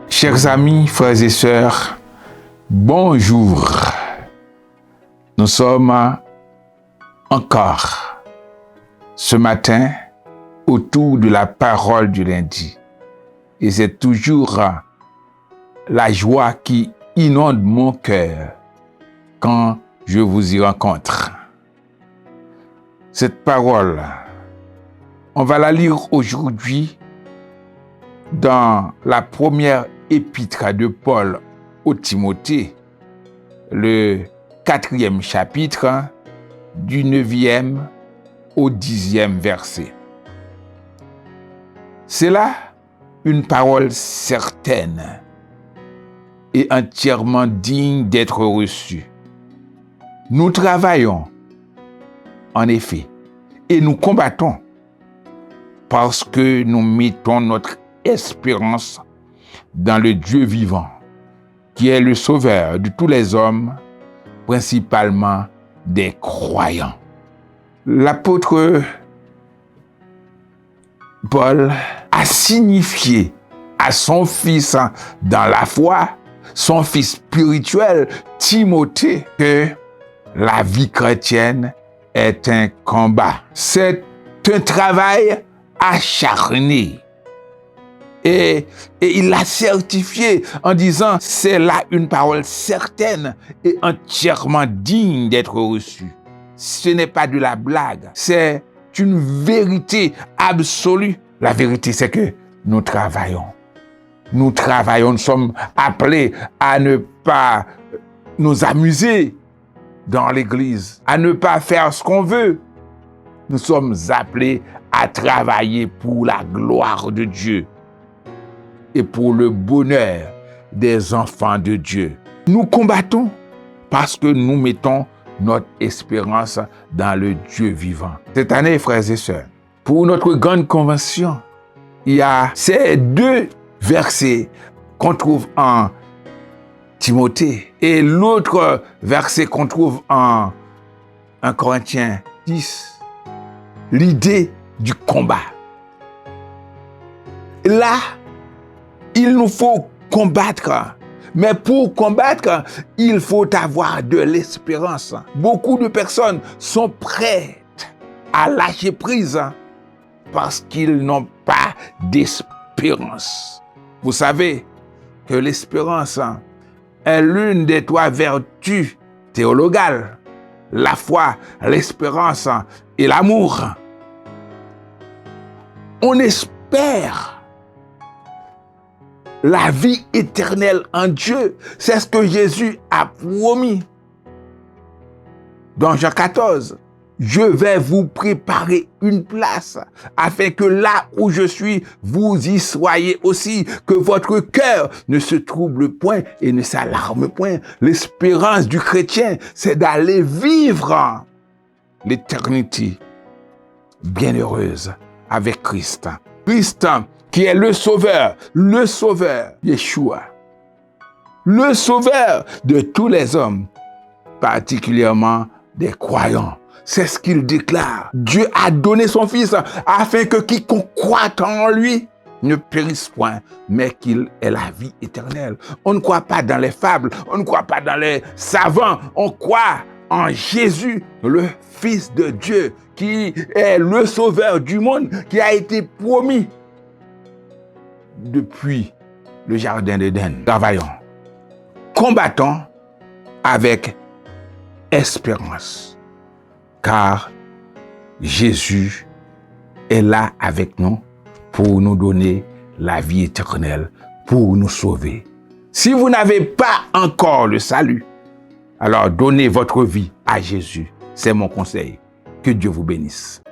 Chers amis, frères et sœurs, bonjour. Nous sommes encore ce matin autour de la parole du lundi. Et c'est toujours la joie qui inonde mon cœur quand je vous y rencontre. Cette parole, on va la lire aujourd'hui dans la première épître de Paul au Timothée, le 4e chapitre, du 9e au 10e verset. C'est là une parole certaine et entièrement digne d'être reçue. Nous travaillons, en effet, et nous combattons parce que nous mettons notre espérance dans le Dieu vivant, qui est le sauveur de tous les hommes, principalement des croyants. L'apôtre Paul a signifié à son fils dans la foi, son fils spirituel, Timothée, que la vie chrétienne est un combat. C'est un travail acharné. Et il l'a certifié en disant, c'est là une parole certaine et entièrement digne d'être reçue. Ce n'est pas de la blague, c'est une vérité absolue. La vérité, c'est que nous travaillons. Nous travaillons, nous sommes appelés à ne pas nous amuser dans l'église, à ne pas faire ce qu'on veut. Nous sommes appelés à travailler pour la gloire de Dieu et pour le bonheur des enfants de Dieu. Nous combattons parce que nous mettons notre espérance dans le Dieu vivant. Cette année, frères et sœurs, pour notre grande convention, il y a ces deux versets qu'on trouve en Timothée et l'autre verset qu'on trouve en 1 Corinthiens 10. L'idée du combat. Là, il nous faut combattre. Mais pour combattre, il faut avoir de l'espérance. Beaucoup de personnes sont prêtes à lâcher prise parce qu'ils n'ont pas d'espérance. Vous savez que l'espérance est l'une des trois vertus théologales. La foi, l'espérance et l'amour. On espère la vie éternelle en Dieu. C'est ce que Jésus a promis. Dans Jean 14, je vais vous préparer une place afin que là où je suis, vous y soyez aussi, que votre cœur ne se trouble point et ne s'alarme point. L'espérance du chrétien, c'est d'aller vivre l'éternité bienheureuse avec Christ. Christ qui est le sauveur, Yeshua, le sauveur de tous les hommes, particulièrement des croyants. C'est ce qu'il déclare. Dieu a donné son Fils afin que quiconque croit en lui ne périsse point, mais qu'il ait la vie éternelle. On ne croit pas dans les fables, on ne croit pas dans les savants, on croit en Jésus, le Fils de Dieu, qui est le sauveur du monde, qui a été promis depuis le jardin d'Éden. Travaillons, combattons avec espérance, car Jésus est là avec nous pour nous donner la vie éternelle, pour nous sauver. Si vous n'avez pas encore le salut, alors donnez votre vie à Jésus. C'est mon conseil. Que Dieu vous bénisse.